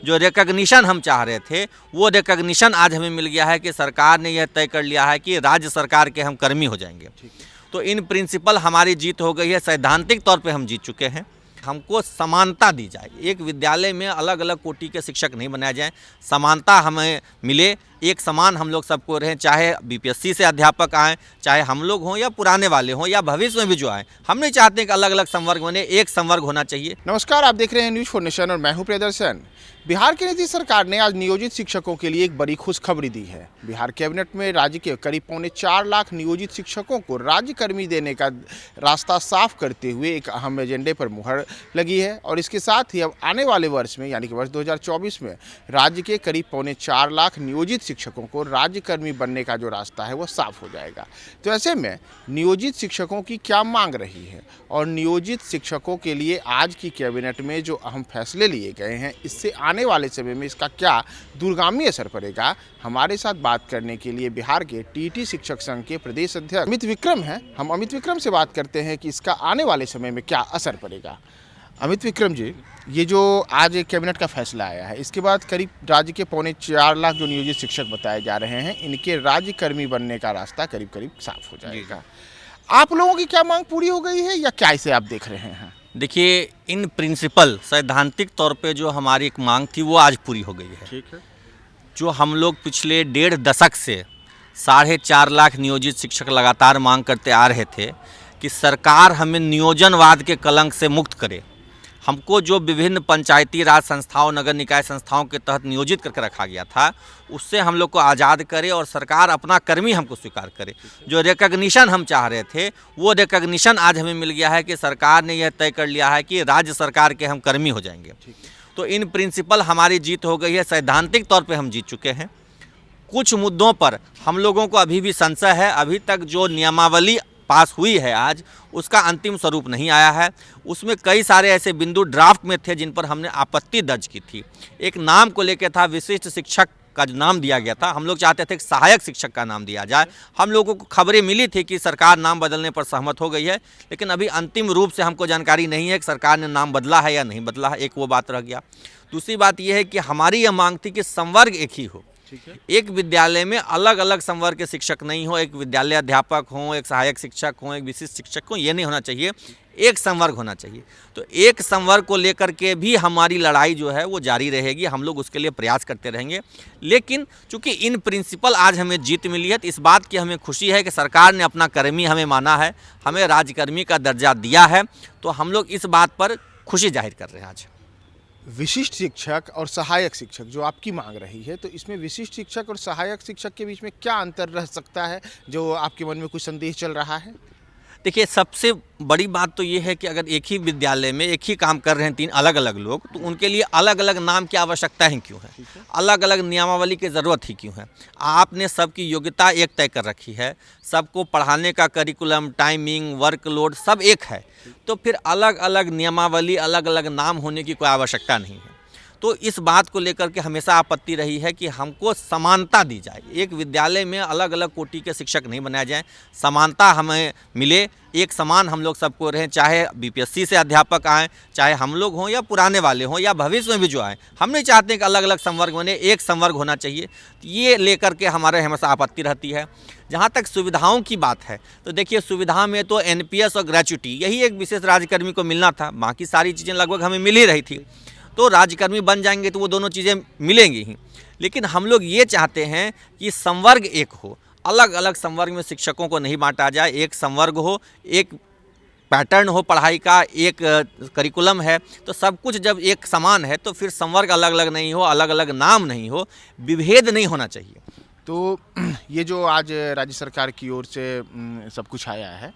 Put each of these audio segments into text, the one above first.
जो रिकग्निशन हम चाह रहे थे वो रिकग्निशन आज हमें मिल गया है कि सरकार ने यह तय कर लिया है कि राज्य सरकार के हम कर्मी हो जाएंगे। तो इन प्रिंसिपल हमारी जीत हो गई है, सैद्धांतिक तौर पे हम जीत चुके हैं। हमको समानता दी जाए, एक विद्यालय में अलग अलग कोटि के शिक्षक नहीं बनाए जाएं, समानता हमें मिले, एक समान हम लोग सबको रहें, चाहे बीपीएससी से अध्यापक आएँ, चाहे हम लोग हों या पुराने वाले हों या भविष्य में भी जो आएँ। हम नहीं चाहते कि अलग अलग संवर्ग बने, एक संवर्ग होना चाहिए। नमस्कार, आप देख रहे हैं न्यूज़ फॉर नेशन और मैं हूं प्रियदर्शन। बिहार की नीतीश सरकार ने आज नियोजित शिक्षकों के लिए एक बड़ी खुशखबरी दी है। बिहार कैबिनेट में राज्य के करीब 4.25 लाख नियोजित शिक्षकों को राज्य कर्मी देने का रास्ता साफ करते हुए एक अहम एजेंडे पर मुहर लगी है और इसके साथ ही अब आने वाले वर्ष में यानी कि वर्ष 2024 में राज्य के करीब 4.25 लाख नियोजित शिक्षकों को राज्य कर्मी बनने का जो रास्ता है वो साफ हो जाएगा। तो ऐसे में नियोजित शिक्षकों की क्या मांग रही है और नियोजित शिक्षकों के लिए आज की कैबिनेट में जो अहम फैसले लिए गए हैं, इससे आने वाले समय में इसका क्या दूरगामी असर पड़ेगा, हमारे साथ बात करने के लिए बिहार के टीटी शिक्षक संघ के प्रदेश अध्यक्ष अमित विक्रम हैं। हम अमित विक्रम से बात करते हैं कि इसका आने वाले समय में क्या असर पड़ेगा। अमित विक्रम जी, ये जो आज एक कैबिनेट का फैसला आया है, इसके बाद करीब राज्य के 4.25 लाख जो नियोजित शिक्षक बताए जा रहे हैं, इनके राज्य कर्मी बनने का रास्ता करीब करीब साफ हो जाएगा। आप लोगों की क्या मांग पूरी हो गई है या क्या इसे आप देख रहे हैं? देखिए, इन प्रिंसिपल सैद्धांतिक तौर पे जो हमारी एक मांग थी वो आज पूरी हो गई है। ठीक है। जो हम लोग पिछले 1.5 दशक से 4.5 लाख नियोजित शिक्षक लगातार मांग करते आ रहे थे कि सरकार हमें नियोजनवाद के कलंक से मुक्त करे। हमको जो विभिन्न पंचायती राज संस्थाओं, नगर निकाय संस्थाओं के तहत नियोजित करके रखा गया था, उससे हम लोग को आज़ाद करे और सरकार अपना कर्मी हमको स्वीकार करे। जो रिकग्निशन हम चाह रहे थे वो रिकग्निशन आज हमें मिल गया है कि सरकार ने यह तय कर लिया है कि राज्य सरकार के हम कर्मी हो जाएंगे। तो इन प्रिंसिपल हमारी जीत हो गई है, सैद्धांतिक तौर पे हम जीत चुके हैं। कुछ मुद्दों पर हम लोगों को अभी भी संशय है। अभी तक जो नियमावली पास हुई है आज, उसका अंतिम स्वरूप नहीं आया है। उसमें कई सारे ऐसे बिंदु ड्राफ्ट में थे जिन पर हमने आपत्ति दर्ज की थी। एक नाम को लेकर था, विशिष्ट शिक्षक का जो नाम दिया गया था, हम लोग चाहते थे कि सहायक शिक्षक का नाम दिया जाए। हम लोगों को खबरें मिली थी कि सरकार नाम बदलने पर सहमत हो गई है, लेकिन अभी अंतिम रूप से हमको जानकारी नहीं है कि सरकार ने नाम बदला है या नहीं बदला है। एक वो बात रह गया। दूसरी बात यह है कि हमारी यह मांग थी कि संवर्ग एक ही हो। एक विद्यालय में अलग अलग संवर्ग के शिक्षक नहीं हो, एक विद्यालय अध्यापक हो, एक सहायक शिक्षक हो, एक विशिष्ट शिक्षक हो, ये नहीं होना चाहिए, एक संवर्ग होना चाहिए। तो एक संवर्ग को लेकर के भी हमारी लड़ाई जो है वो जारी रहेगी। हम लोग उसके लिए प्रयास करते रहेंगे। लेकिन चूंकि इन प्रिंसिपल आज हमें जीत मिली है, तो इस बात की हमें खुशी है कि सरकार ने अपना कर्मी हमें माना है, हमें राज्यकर्मी का दर्जा दिया है। तो हम लोग इस बात पर खुशी जाहिर कर रहे हैं। आज विशिष्ट शिक्षक और सहायक शिक्षक जो आपकी मांग रही है, तो इसमें विशिष्ट शिक्षक और सहायक शिक्षक के बीच में क्या अंतर रह सकता है जो आपके मन में कुछ संदेश चल रहा है? देखिए, सबसे बड़ी बात तो ये है कि अगर एक ही विद्यालय में एक ही काम कर रहे हैं 3 अलग अलग लोग, तो उनके लिए अलग अलग नाम की आवश्यकता ही क्यों है? अलग अलग नियमावली की ज़रूरत ही क्यों है? आपने सबकी योग्यता एक तय कर रखी है, सबको पढ़ाने का करिकुलम, टाइमिंग, वर्कलोड सब एक है, तो फिर अलग अलग नियमावली, अलग अलग नाम होने की कोई आवश्यकता नहीं है। तो इस बात को लेकर के हमेशा आपत्ति रही है कि हमको समानता दी जाए, एक विद्यालय में अलग अलग कोटि के शिक्षक नहीं बनाए जाएं, समानता हमें मिले, एक समान हम लोग सबको रहें, चाहे बीपीएससी से अध्यापक आएँ, चाहे हम लोग हों या पुराने वाले हों या भविष्य में भी जो आएँ। हम नहीं चाहते कि अलग अलग संवर्ग बने, एक संवर्ग होना चाहिए। ये लेकर के हमारे हमेशा आपत्ति रहती है। जहाँ तक सुविधाओं की बात है, तो देखिए, सुविधा में तो एनपीएस और ग्रेच्युटी यही एक विशेष राज्यकर्मी को मिलना था, बाकी सारी चीज़ें लगभग हमें मिल ही रही थी। तो राज्यकर्मी बन जाएंगे तो वो दोनों चीज़ें मिलेंगी ही। लेकिन हम लोग ये चाहते हैं कि संवर्ग एक हो, अलग अलग संवर्ग में शिक्षकों को नहीं बांटा जाए, एक संवर्ग हो, एक पैटर्न हो पढ़ाई का, एक करिकुलम है। तो सब कुछ जब एक समान है तो फिर संवर्ग अलग अलग नहीं हो, अलग अलग नाम नहीं हो, विभेद नहीं होना चाहिए। तो ये जो आज राज्य सरकार की ओर से सब कुछ आया है,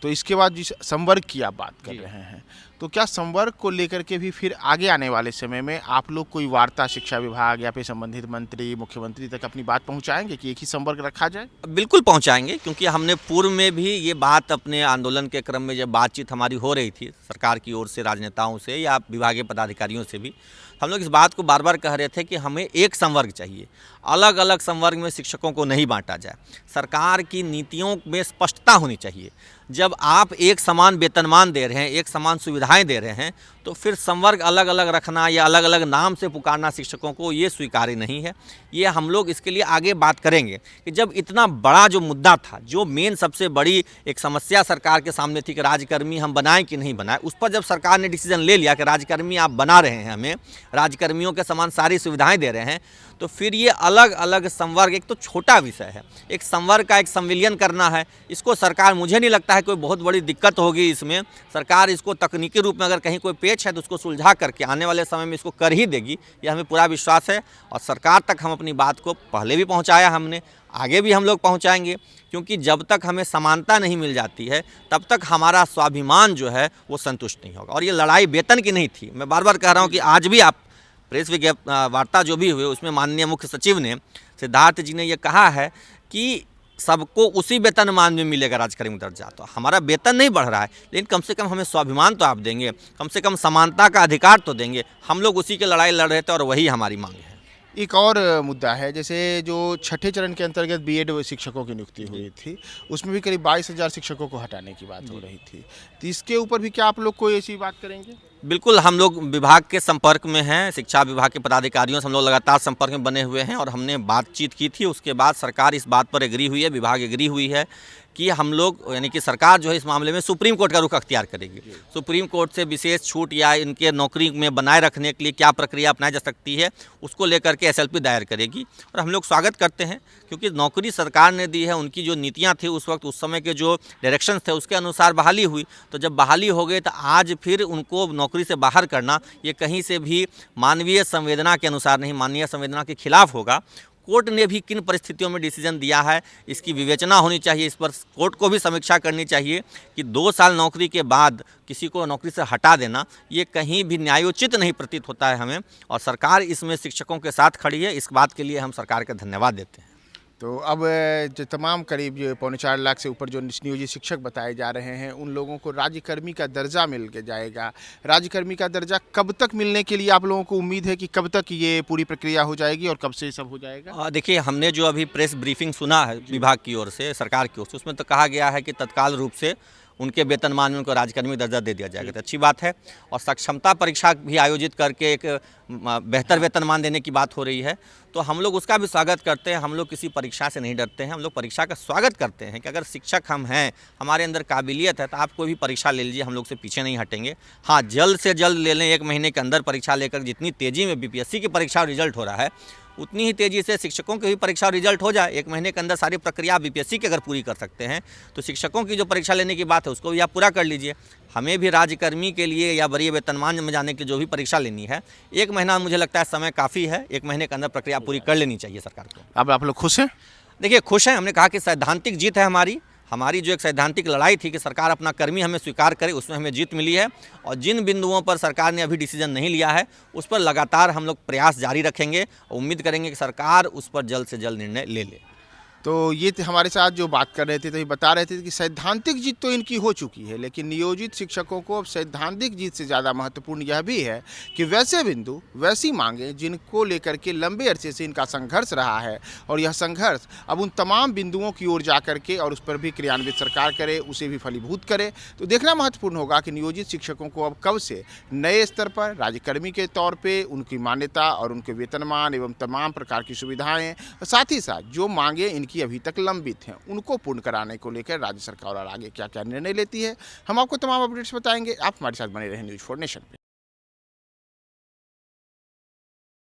तो इसके बाद जिस संवर्ग की आप बात कर रहे हैं, तो क्या संवर्ग को लेकर के भी फिर आगे आने वाले समय में आप लोग कोई वार्ता शिक्षा विभाग या फिर संबंधित मंत्री, मुख्यमंत्री तक अपनी बात पहुंचाएंगे कि एक ही संवर्ग रखा जाए? बिल्कुल पहुंचाएंगे, क्योंकि हमने पूर्व में भी ये बात अपने आंदोलन के क्रम में जब बातचीत हमारी हो रही थी सरकार की ओर से, राजनेताओं से या विभागीय पदाधिकारियों से भी, हम लोग इस बात को बार बार कह रहे थे कि हमें एक संवर्ग चाहिए, अलग अलग संवर्ग में शिक्षकों को नहीं बांटा जाए। सरकार की नीतियों में स्पष्टता होनी चाहिए। जब आप एक समान वेतनमान दे रहे हैं, एक समान सुविधाएं दे रहे हैं, तो फिर संवर्ग अलग अलग रखना या अलग अलग नाम से पुकारना शिक्षकों को ये स्वीकार्य नहीं है। ये हम लोग इसके लिए आगे बात करेंगे कि जब इतना बड़ा जो मुद्दा था, जो मेन सबसे बड़ी एक समस्या सरकार के सामने थी कि राज्यकर्मी हम बनाएं कि नहीं बनाएं, उस पर जब सरकार ने डिसीजन ले लिया कि राज्यकर्मी आप बना रहे हैं, हमें राज्यकर्मियों के समान सारी सुविधाएं दे रहे हैं, तो फिर ये अलग अलग संवर्ग एक तो छोटा विषय है, एक संवर्ग का एक संविलियन करना है। इसको सरकार, मुझे नहीं लगता है कोई बहुत बड़ी दिक्कत होगी इसमें। सरकार इसको तकनीकी रूप में अगर कहीं कोई पेच है तो उसको सुलझा करके आने वाले समय में इसको कर ही देगी, ये हमें पूरा विश्वास है। और सरकार तक हम अपनी बात को पहले भी पहुंचाया हमने, आगे भी हम लोग पहुंचाएंगे, क्योंकि जब तक हमें समानता नहीं मिल जाती है तब तक हमारा स्वाभिमान जो है वो संतुष्ट नहीं होगा। और ये लड़ाई वेतन की नहीं थी, मैं बार बार कह रहा हूँ कि आज भी आप प्रेस वार्ता जो भी हुए उसमें माननीय मुख्य सचिव ने, सिद्धार्थ जी ने ये कहा है कि सबको उसी वेतनमान में मिलेगा राज्यकर्मी दर्जा। तो हमारा वेतन नहीं बढ़ रहा है, लेकिन कम से कम हमें स्वाभिमान तो आप देंगे, कम से कम समानता का अधिकार तो देंगे। हम लोग उसी की लड़ाई लड़ रहे थे और वही हमारी मांग है। एक और मुद्दा है, जैसे जो छठे चरण के अंतर्गत बीएड शिक्षकों की नियुक्ति हुई थी, उसमें भी करीब 22,000 शिक्षकों को हटाने की बात हो रही थी। तो इसके ऊपर भी क्या आप लोग कोई ऐसी बात करेंगे? बिल्कुल, हम लोग विभाग के संपर्क में हैं, शिक्षा विभाग के पदाधिकारियों से हम लोग लगातार संपर्क में बने हुए हैं और हमने बातचीत की थी। उसके बाद सरकार इस बात पर एग्री हुई है, विभाग एग्री हुई है कि हम लोग, यानी कि सरकार जो है इस मामले में सुप्रीम कोर्ट का रुख अख्तियार करेगी। सुप्रीम कोर्ट से विशेष छूट या इनके नौकरी में बनाए रखने के लिए क्या प्रक्रिया अपनाई जा सकती है, उसको लेकर के एसएलपी दायर करेगी। और हम लोग स्वागत करते हैं, क्योंकि नौकरी सरकार ने दी है, उनकी जो नीतियाँ थी उस वक्त, उस समय के जो डायरेक्शंस थे उसके अनुसार बहाली हुई। तो जब बहाली हो गई तो आज फिर उनको नौकरी से बाहर करना ये कहीं से भी मानवीय संवेदना के अनुसार नहीं, मानवीय संवेदना के खिलाफ होगा। कोर्ट ने भी किन परिस्थितियों में डिसीजन दिया है इसकी विवेचना होनी चाहिए, इस पर कोर्ट को भी समीक्षा करनी चाहिए कि 2 साल नौकरी के बाद किसी को नौकरी से हटा देना ये कहीं भी न्यायोचित नहीं प्रतीत होता है हमें। और सरकार इसमें शिक्षकों के साथ खड़ी है, इस बात के लिए हम सरकार का धन्यवाद देते हैं। तो अब जो तमाम करीब जो 4.25 लाख से ऊपर जो नियोजित शिक्षक बताए जा रहे हैं, उन लोगों को राज्यकर्मी का दर्जा मिल के जाएगा। राज्यकर्मी का दर्जा कब तक मिलने के लिए आप लोगों को उम्मीद है कि कब तक ये पूरी प्रक्रिया हो जाएगी और कब से ये सब हो जाएगा? देखिए, हमने जो अभी प्रेस ब्रीफिंग सुना है विभाग की ओर से, सरकार की ओर से, उसमें तो कहा गया है कि तत्काल रूप से उनके वेतनमान में उनको राज्यकर्मी दर्जा दे दिया जाएगा। तो अच्छी बात है। और सक्षमता परीक्षा भी आयोजित करके एक बेहतर वेतनमान देने की बात हो रही है, तो हम लोग उसका भी स्वागत करते हैं। हम लोग किसी परीक्षा से नहीं डरते हैं, हम लोग परीक्षा का स्वागत करते हैं कि अगर शिक्षक हम हैं, हमारे अंदर काबिलियत है, तो आप कोई भी परीक्षा ले लीजिए, हम लोग से पीछे नहीं हटेंगे। हाँ, जल्द से जल्द ले लें, 1 महीने के अंदर परीक्षा लेकर। जितनी तेज़ी में बीपीएससी की परीक्षा रिजल्ट हो रहा है, उतनी ही तेज़ी से शिक्षकों की भी परीक्षा रिजल्ट हो जाए। 1 महीने के अंदर सारी प्रक्रिया बीपीएससी की अगर पूरी कर सकते हैं, तो शिक्षकों की जो परीक्षा लेने की बात है उसको भी आप पूरा कर लीजिए। हमें भी राज्यकर्मी के लिए या वरीय वेतनमान में जाने के लिए जो भी परीक्षा लेनी है, 1 महीना मुझे लगता है समय काफ़ी है। 1 महीने के अंदर प्रक्रिया पूरी कर लेनी चाहिए सरकार को। अब आप लोग खुश हैं? देखिए, खुश हैं। हमने कहा कि सैद्धांतिक जीत है हमारी जो एक सैद्धांतिक लड़ाई थी कि सरकार अपना कर्मी हमें स्वीकार करे, उसमें हमें जीत मिली है। और जिन बिंदुओं पर सरकार ने अभी डिसीजन नहीं लिया है, उस पर लगातार हम लोग प्रयास जारी रखेंगे और उम्मीद करेंगे कि सरकार उस पर जल्द से जल्द निर्णय ले ले। तो ये हमारे साथ जो बात कर रहे थे, तो ये बता रहे थे कि सैद्धांतिक जीत तो इनकी हो चुकी है, लेकिन नियोजित शिक्षकों को अब सैद्धांतिक जीत से ज़्यादा महत्वपूर्ण यह भी है कि वैसे बिंदु, वैसी मांगें जिनको लेकर के लंबे अरसे से इनका संघर्ष रहा है, और यह संघर्ष अब उन तमाम बिंदुओं की ओर जा करके और उस पर भी क्रियान्वित सरकार करे, उसे भी फलीभूत करे। तो देखना महत्वपूर्ण होगा कि नियोजित शिक्षकों को अब कब से नए स्तर पर राज्यकर्मी के तौर पर उनकी मान्यता और उनके वेतनमान एवं तमाम प्रकार की सुविधाएँ, साथ ही साथ जो मांगें इनकी अभी तक लंबित हैं, उनको पूर्ण कराने को लेकर राज्य सरकार और आगे क्या क्या निर्णय लेती है, हम आपको तमाम अपडेट्स बताएंगे। आप हमारे साथ बने रहें न्यूज़ 4 नेशन पे।